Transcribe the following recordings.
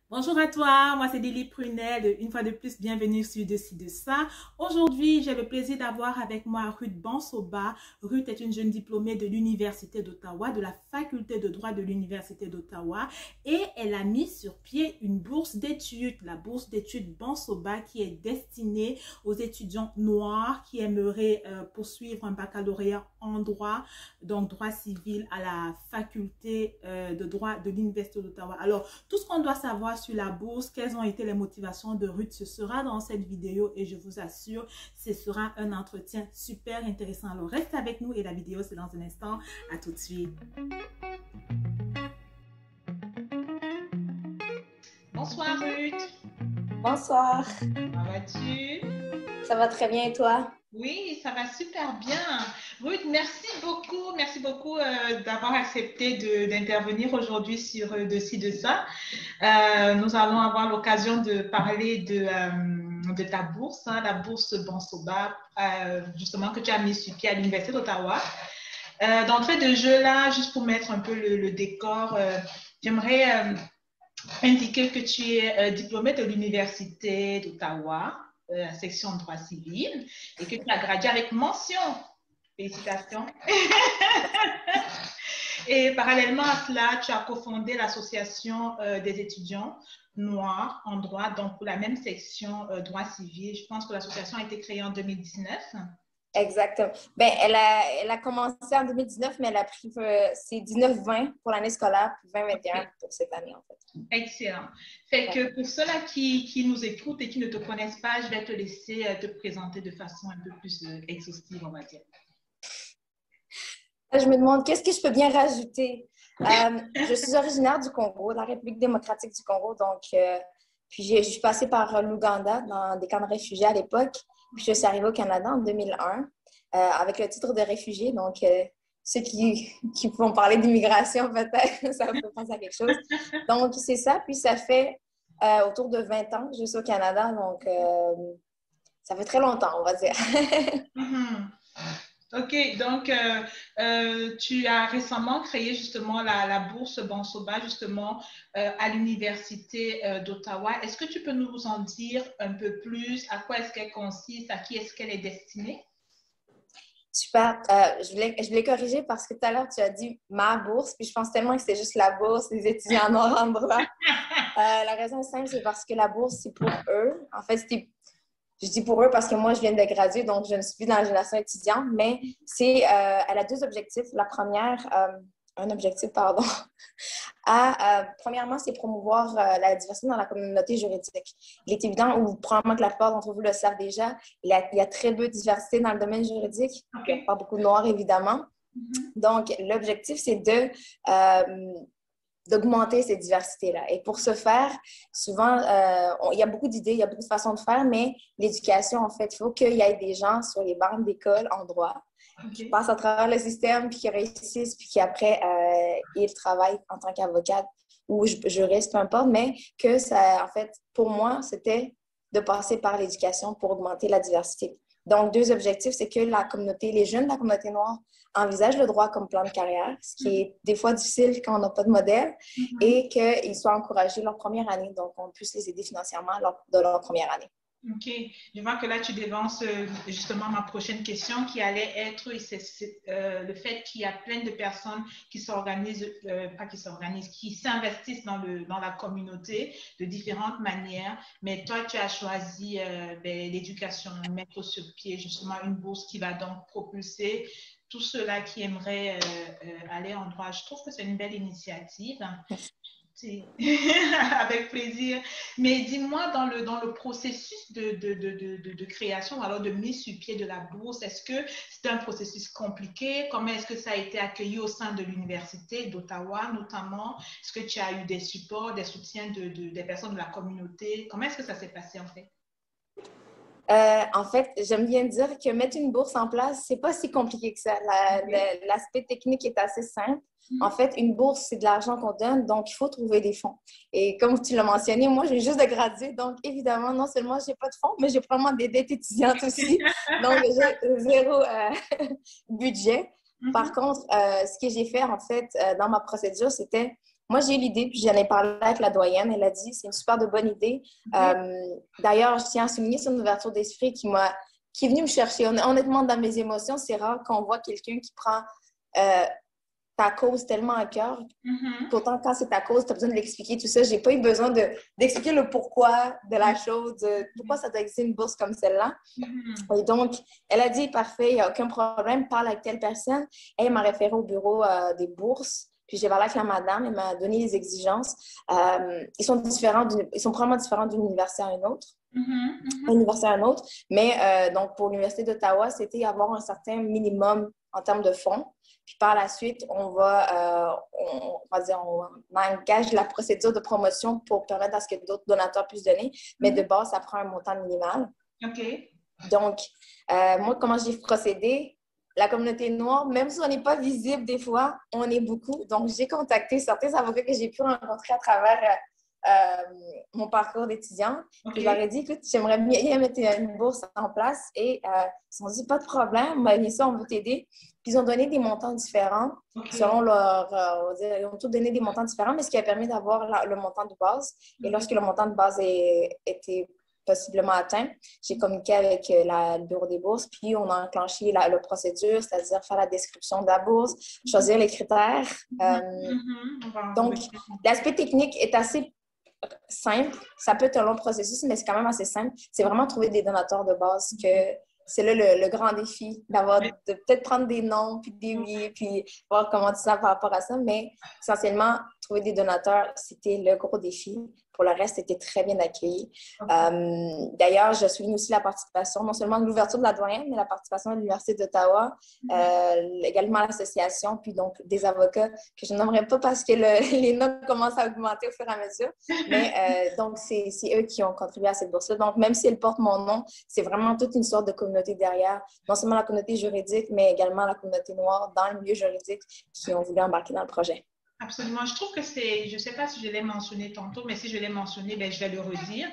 Bonjour à toi, moi c'est Lily Prunel, une fois de plus bienvenue sur Deci de ça. Aujourd'hui j'ai le plaisir d'avoir avec moi Ruth Bansoba. Ruth est une jeune diplômée de l'Université d'Ottawa, de la faculté de droit de l'Université d'Ottawa, et elle a mis sur pied une bourse d'études, la bourse d'études Bansoba, qui est destinée aux étudiants noirs qui aimeraient poursuivre un baccalauréat en droit, donc droit civil à la faculté de droit de l'Université d'Ottawa. Alors tout ce qu'on doit savoir sur la bourse, quelles ont été les motivations de Ruth, ce sera dans cette vidéo et je vous assure, ce sera un entretien super intéressant. Alors reste avec nous et la vidéo c'est dans un instant. À tout de suite. Bonsoir Ruth. Bonsoir, Comment vas-tu? ça va très bien et toi? Oui, ça va super bien. Ruth, merci beaucoup d'avoir accepté d'intervenir aujourd'hui sur Deci de ça. Nous allons avoir l'occasion de parler de ta bourse, hein, la bourse Bansoba, justement que tu as mis sur pied à l'Université d'Ottawa. D'entrée de jeu là, juste pour mettre un peu le décor, j'aimerais indiquer que tu es diplômée de l'Université d'Ottawa, section de droit civil, et que tu as gradué avec mention. Félicitations. Et parallèlement à cela, tu as cofondé l'association des étudiants noirs en droit, donc pour la même section droit civil. Je pense que l'association a été créée en 2019. Exactement. Ben, elle a commencé en 2019, mais elle a pris c'est 19-20 pour l'année scolaire, puis 20-21 Okay. pour cette année, en fait. Excellent. Fait que Ouais. pour ceux-là qui nous écoutent et qui ne te connaissent pas, je vais te laisser te présenter de façon un peu plus exhaustive, on va dire. Je me demande qu'est-ce que je peux bien rajouter. Je suis originaire du Congo, de la République démocratique du Congo, donc puis je suis passée par l'Ouganda dans des camps de réfugiés à l'époque, puis je suis arrivée au Canada en 2001 avec le titre de réfugié, donc ceux qui vont parler d'immigration peut-être, ça peut penser à quelque chose. Donc c'est ça, puis ça fait autour de 20 ans que je suis au Canada, donc ça fait très longtemps, on va dire. Mm-hmm. Ok, donc tu as récemment créé justement la bourse Bansoba justement à l'Université d'Ottawa. Est-ce que tu peux nous en dire un peu plus? À quoi est-ce qu'elle consiste? À qui est-ce qu'elle est destinée? Super. Je voulais corriger parce que tout à l'heure, tu as dit ma bourse, puis je pense tellement que c'est juste la bourse des étudiants noirs en droit. La raison est simple, c'est parce que la bourse, c'est pour eux. En fait, je dis pour eux parce que moi, je viens de graduer, donc je ne suis plus dans la génération étudiante, mais elle a deux objectifs. La première, un objectif, pardon, premièrement, c'est promouvoir la diversité dans la communauté juridique. Il est évident, ou probablement que la plupart d'entre vous le savent déjà, il y a très peu de diversité dans le domaine juridique. Il n'y a Ok. pas beaucoup de noirs, évidemment. Mhm. Donc, l'objectif, c'est d'augmenter cette diversité-là. Et pour ce faire, souvent, il y a beaucoup d'idées, il y a beaucoup de façons de faire, mais l'éducation, en fait, il faut qu'il y ait des gens sur les bancs d'école en droit qui Ok. passent à travers le système, puis qui réussissent, puis qui après, ils travaillent en tant qu'avocate ou juriste, peu importe, mais que ça, en fait, pour moi, c'était de passer par l'éducation pour augmenter la diversité. Donc, deux objectifs, c'est que la communauté, les jeunes de la communauté noire envisagent le droit comme plan de carrière, ce qui est des fois difficile quand on n'a pas de modèle, Mhm. et qu'ils soient encouragés leur première année, donc on puisse les aider financièrement de leur première année. Ok, je vois que là tu devances justement ma prochaine question qui allait être le fait qu'il y a plein de personnes qui s'organisent, pas qui s'organisent, qui s'investissent dans la communauté de différentes manières, mais toi tu as choisi l'éducation, mettre sur pied justement une bourse qui va donc propulser tous ceux-là qui aimeraient aller en droit. Je trouve que c'est une belle initiative. Avec plaisir. Mais dis-moi, dans le processus de création, alors de mise sur pied de la bourse, est-ce que c'est un processus compliqué? Comment est-ce que ça a été accueilli au sein de l'Université d'Ottawa, notamment? Est-ce que tu as eu des supports, des soutiens des personnes de la communauté? Comment est-ce que ça s'est passé en fait? En fait, j'aime bien dire que mettre une bourse en place, c'est pas si compliqué que ça. Okay. L'aspect technique est assez simple. En Mm-hmm. fait, une bourse, c'est de l'argent qu'on donne, donc il faut trouver des fonds. Et comme tu l'as mentionné, moi, j'ai juste de graduer, donc évidemment, non seulement j'ai pas de fonds, mais j'ai probablement des dettes étudiantes aussi. Donc, j'ai zéro budget. Par Mm-hmm. contre, ce que j'ai fait, en fait, dans ma procédure, c'était moi, j'ai eu l'idée, puis j'en ai parlé avec la doyenne. Elle a dit, c'est une super de bonne idée. D'ailleurs, je tiens à souligner son ouverture d'esprit qui est venue me chercher. Honnêtement, dans mes émotions, c'est rare qu'on voit quelqu'un qui prend ta cause tellement à cœur. Pourtant, quand c'est ta cause, tu as besoin de l'expliquer, tout ça. J'ai pas eu besoin d'expliquer le pourquoi de la chose, pourquoi ça doit exister une bourse comme celle-là. Et donc, elle a dit, parfait, il n'y a aucun problème, parle avec telle personne. Elle m'a référé au bureau des bourses. Puis j'ai parlé avec la madame, elle m'a donné les exigences. Ils sont probablement différents d'une université à une autre. Université à une autre. Mais donc, pour l'Université d'Ottawa, c'était avoir un certain minimum en termes de fonds. Puis par la suite, on engage la procédure de promotion pour permettre à ce que d'autres donateurs puissent donner. Mais de base, ça prend un montant minimal. OK. Donc, moi, comment j'ai procédé? La communauté noire, même si on n'est pas visible des fois, on est beaucoup. Donc, j'ai contacté certains avocats que j'ai pu rencontrer à travers mon parcours d'étudiant. Okay. Je leur ai dit, écoute, j'aimerais bien mettre une bourse en place. Et ils m'ont dit, pas de problème, bien sûr, on veut t'aider. Puis ils ont donné des montants différents selon leur... ils ont tous donné des montants différents, mais ce qui a permis d'avoir le montant de base. Et lorsque le montant de base était possiblement atteint, j'ai communiqué avec le bureau des bourses, puis on a enclenché la procédure, c'est-à-dire faire la description de la bourse, choisir les critères. Donc, l'aspect technique est assez simple. Ça peut être un long processus, mais c'est quand même assez simple. C'est vraiment trouver des donateurs de base que c'est là le grand défi, de peut-être prendre des noms, puis des oui, puis voir comment tu sens par rapport à ça. Mais essentiellement, trouver des donateurs, c'était le gros défi. Pour le reste, c'était très bien accueilli. D'ailleurs, je souligne aussi la participation, non seulement de l'ouverture de la doyenne, mais la participation de l'Université d'Ottawa, également l'association, puis donc des avocats que je n'aimerais pas parce que les notes commencent à augmenter au fur et à mesure. Mais donc, c'est eux qui ont contribué à cette bourse-là. Donc, même si elle porte mon nom, c'est vraiment toute une sorte de communauté derrière. Non seulement la communauté juridique, mais également la communauté noire dans le milieu juridique qui ont voulu embarquer dans le projet. Absolument. Je trouve que je ne sais pas si je l'ai mentionné tantôt, mais si je l'ai mentionné, je vais le redire.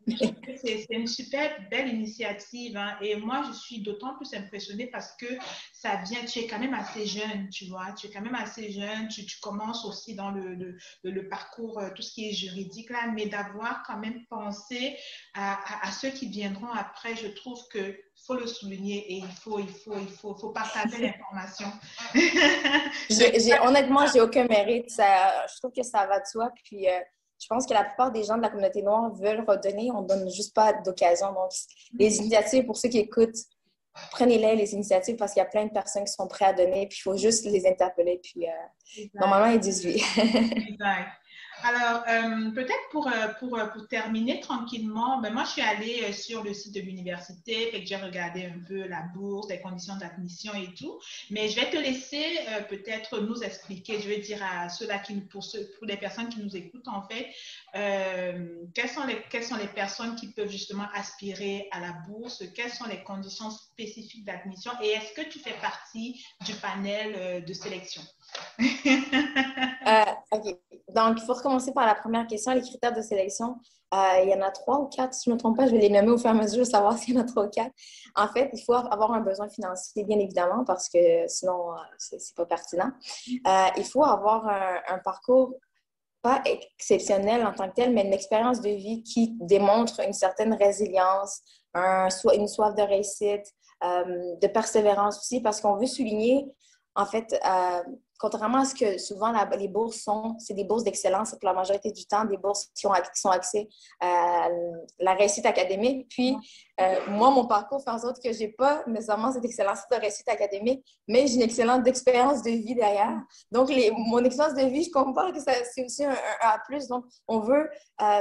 Je trouve que c'est une super belle initiative. Hein, et moi, je suis d'autant plus impressionnée parce que ça vient, tu es quand même assez jeune, tu vois. Tu es quand même assez jeune. Tu commences aussi dans le parcours, tout ce qui est juridique, là, mais d'avoir quand même pensé à ceux qui viendront après, je trouve que faut le souligner et il faut partager l'information. Honnêtement, j'ai aucun mérite. Je trouve que ça va de soi. Puis, je pense que la plupart des gens de la communauté noire veulent redonner. On ne donne juste pas d'occasion. Donc, les initiatives, pour ceux qui écoutent, prenez-les, les initiatives, parce qu'il y a plein de personnes qui sont prêtes à donner. Puis, il faut juste les interpeller. Puis, normalement, ils disent oui. Exact. Alors, peut-être pour terminer tranquillement, moi, je suis allée sur le site de l'université, fait que j'ai regardé un peu la bourse, les conditions d'admission et tout, mais je vais te laisser peut-être nous expliquer, je vais dire à ceux-là, pour les personnes qui nous écoutent, en fait, quelles sont les personnes qui peuvent justement aspirer à la bourse, quelles sont les conditions spécifiques d'admission et est-ce que tu fais partie du panel de sélection? OK. Donc, il faut recommencer par la première question, les critères de sélection. Il y en a 3 ou 4, si je ne me trompe pas, je vais les nommer au fur et à mesure de savoir s'il y en a 3 ou 4. En fait, il faut avoir un besoin financier, bien évidemment, parce que sinon, ce n'est pas pertinent. Il faut avoir un parcours pas exceptionnel en tant que tel, mais une expérience de vie qui démontre une certaine résilience, une soif de réussite, de persévérance aussi, parce qu'on veut souligner, en fait, contrairement à ce que souvent les bourses sont, c'est des bourses d'excellence pour la majorité du temps, des bourses qui sont axées à la réussite académique. Puis, moi, mon parcours fait en sorte que je n'ai pas nécessairement cette excellence de réussite académique, mais j'ai une excellente expérience de vie derrière. Donc, mon expérience de vie, je comprends que c'est aussi un A+. Donc, on veut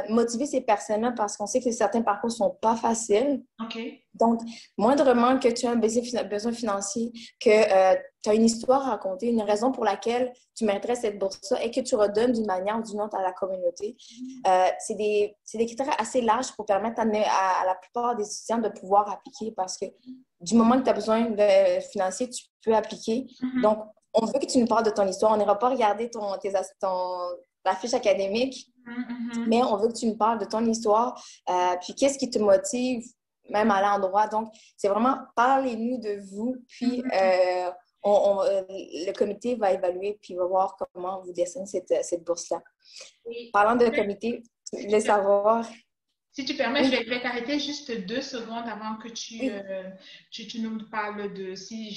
motiver ces personnes-là parce qu'on sait que certains parcours ne sont pas faciles. OK. Donc, moindrement que tu as un besoin financier, que tu as une histoire à raconter, une raison pour laquelle tu mériterais cette bourse-là et que tu redonnes d'une manière ou d'une autre à la communauté. C'est des critères assez larges pour permettre à la plupart des étudiants de pouvoir appliquer parce que du moment que tu as besoin de financier, tu peux appliquer. Donc, on veut que tu nous parles de ton histoire. On n'ira pas regarder ta fiche académique, mais on veut que tu nous parles de ton histoire. Puis, qu'est-ce qui te motive même à l'endroit. Donc, c'est vraiment parlez-nous de vous, puis le comité va évaluer puis va voir comment vous dessinez cette bourse-là. Et Parlant de comité, je voulais savoir... Si tu permets, Oui. je vais t'arrêter juste 2 secondes avant que Oui. tu nous parles de si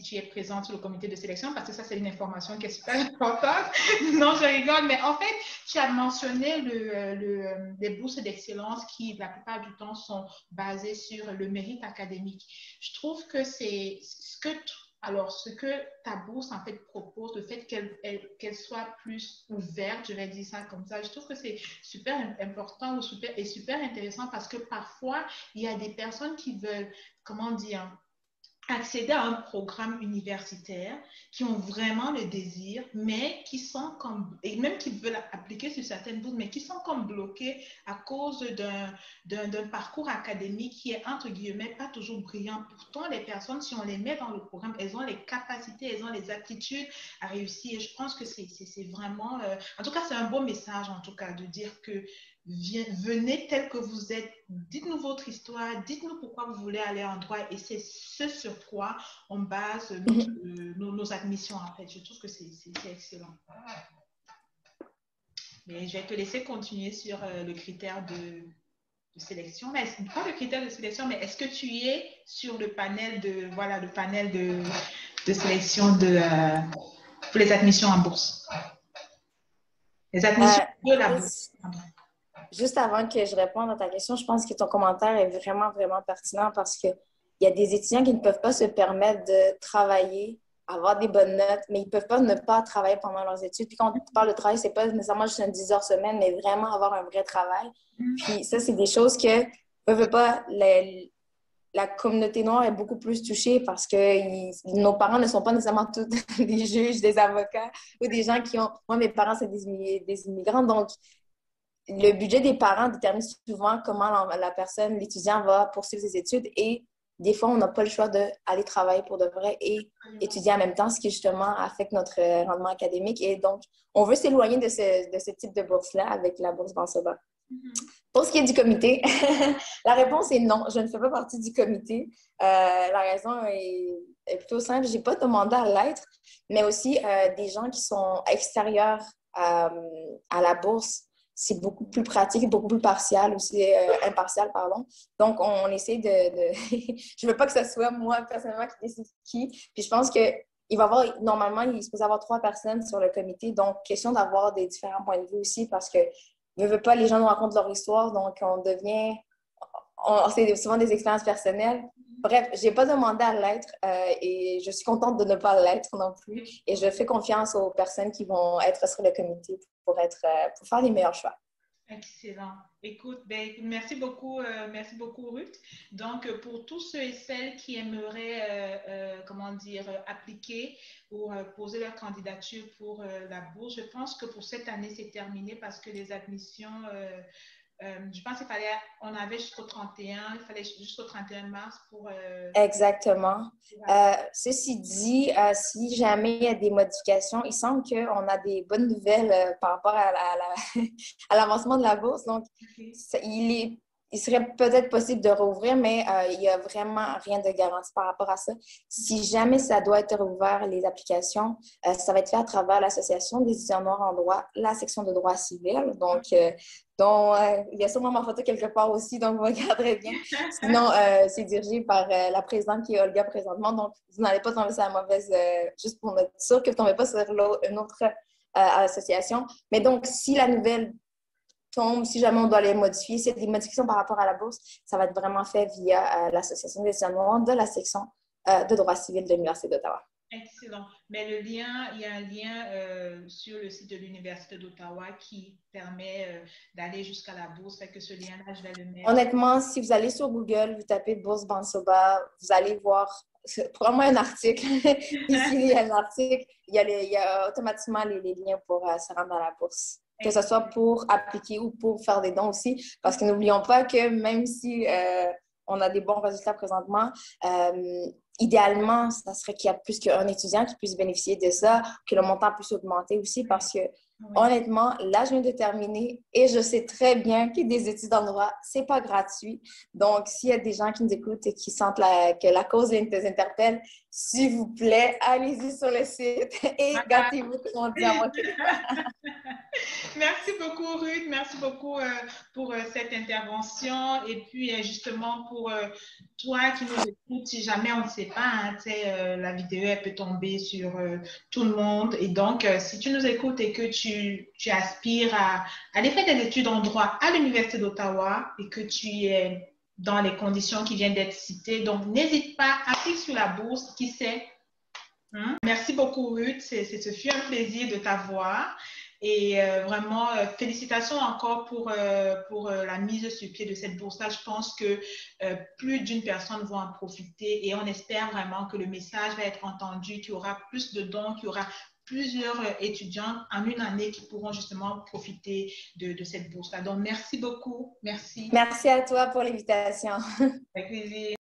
tu es présente sur le comité de sélection, parce que ça, c'est une information qui est super importante. Non, je rigole, mais en fait, tu as mentionné les bourses d'excellence qui, la plupart du temps, sont basées sur le mérite académique. Je trouve que c'est ce que ta bourse en fait propose, le fait qu'elle soit plus ouverte, je vais dire ça comme ça, je trouve que c'est super important et super intéressant parce que parfois, il y a des personnes qui veulent, comment dire, accéder à un programme universitaire, qui ont vraiment le désir, mais qui sont comme, et même qui veulent appliquer sur certaines bourses, mais qui sont comme bloqués à cause d'un parcours académique qui est, entre guillemets, pas toujours brillant. Pourtant, les personnes, si on les met dans le programme, elles ont les capacités, elles ont les aptitudes à réussir. Et je pense que c'est vraiment, en tout cas, c'est un beau message, en tout cas, de dire que venez tel que vous êtes, dites-nous votre histoire, dites-nous pourquoi vous voulez aller en droit et c'est ce sur quoi on base nos admissions en fait. Je trouve que c'est excellent. Mais je vais te laisser continuer sur le critère de sélection. Mais pas le critère de sélection, mais est-ce que tu es sur le panel de sélection pour les admissions en bourse? Les admissions de la bourse. Juste avant que je réponde à ta question, je pense que ton commentaire est vraiment, vraiment pertinent parce qu'il y a des étudiants qui ne peuvent pas se permettre de travailler, avoir des bonnes notes, mais ils ne peuvent pas ne pas travailler pendant leurs études. Puis quand on parle de travail, ce n'est pas nécessairement juste un 10 heures semaine, mais vraiment avoir un vrai travail. Puis ça, c'est des choses que, veut pas, la communauté noire est beaucoup plus touchée parce que nos parents ne sont pas nécessairement tous des juges, des avocats ou des gens qui ont... Moi, mes parents, c'est des immigrants, donc le budget des parents détermine souvent comment l'étudiant va poursuivre ses études et des fois, on n'a pas le choix d'aller travailler pour de vrai et étudier en même temps, ce qui justement affecte notre rendement académique. Et donc, on veut s'éloigner de ce type de bourse-là avec la bourse Bansoba. Pour ce qui est du comité, la réponse est non. Je ne fais pas partie du comité. La raison est plutôt simple. Je n'ai pas demandé à l'être, mais aussi des gens qui sont extérieurs à la bourse. C'est beaucoup plus pratique, beaucoup plus partial aussi, impartial, pardon. Donc, on essaie je ne veux pas que ce soit moi, personnellement, qui décide qui. Puis je pense normalement, il est supposé y avoir 3 personnes sur le comité. Donc, question d'avoir des différents points de vue aussi parce que, je ne veux pas, les gens nous racontent leur histoire. Donc, c'est souvent des expériences personnelles. Bref, je n'ai pas demandé à l'être et je suis contente de ne pas l'être non plus. Et je fais confiance aux personnes qui vont être sur le comité pour faire les meilleurs choix. Excellent. Écoute, merci beaucoup Ruth. Donc, pour tous ceux et celles qui aimeraient, appliquer ou poser leur candidature pour la bourse, je pense que pour cette année, c'est terminé parce que les admissions, je pense qu'on avait jusqu'au 31, il fallait jusqu'au 31 mars pour... Exactement. Ceci dit, si jamais il y a des modifications, il semble qu'on a des bonnes nouvelles par rapport à l'avancement de la bourse. Donc, il serait peut-être possible de rouvrir, mais il n'y a vraiment rien de garanti par rapport à ça. Si jamais ça doit être rouvert, les applications, ça va être fait à travers l'Association des étudiants noirs en droit, la section de droit civil. Donc, il y a sûrement ma photo quelque part aussi, donc vous regarderez bien. Sinon, c'est dirigé par la présidente qui est Olga présentement. Donc, vous n'allez pas tomber sur la mauvaise, juste pour être sûr que vous ne tombez pas sur une autre association. Mais donc, si la nouvelle tombe, si jamais on doit les modifier, s'il y a des modifications par rapport à la bourse, ça va être vraiment fait via l'Association des étudiants noirs de la section de droit civil de l'Université d'Ottawa. Excellent. Mais il y a un lien sur le site de l'Université d'Ottawa qui permet d'aller jusqu'à la bourse. Fait que ce lien-là, je vais le mettre. Honnêtement, si vous allez sur Google, vous tapez Bourse Bansoba, vous allez voir probablement un article. Ici, il y a un article. Il y a automatiquement les liens pour se rendre à la bourse. Que ce soit pour appliquer ou pour faire des dons aussi. Parce que n'oublions pas que même si on a des bons résultats présentement, idéalement, ça serait qu'il y a plus qu'un étudiant qui puisse bénéficier de ça, que le montant puisse augmenter aussi parce que, honnêtement, là, je viens de terminer et je sais très bien que des études en droit, c'est pas gratuit. Donc, s'il y a des gens qui nous écoutent et qui sentent que la cause les interpelle, s'il vous plaît, allez-y sur le site et gâtez-vous, comme on dit en mon Québécois. Merci beaucoup, Ruth. Merci beaucoup pour cette intervention. Et puis, justement, pour toi qui nous écoutes, si jamais on ne sait pas, hein, la vidéo, elle peut tomber sur tout le monde. Et donc, si tu nous écoutes et que tu aspires à aller faire des études en droit à l'Université d'Ottawa et que tu es dans les conditions qui viennent d'être citées, donc n'hésite pas, applique sur la bourse, qui sait. Merci beaucoup, Ruth. Ce fut un plaisir de t'avoir. Et vraiment, félicitations encore pour la mise sur pied de cette bourse-là. Je pense que plus d'une personne va en profiter et on espère vraiment que le message va être entendu, qu'il y aura plus de dons, qu'il y aura plusieurs étudiants en une année qui pourront justement profiter de cette bourse-là. Donc, merci beaucoup. Merci. Merci à toi pour l'invitation. Avec plaisir.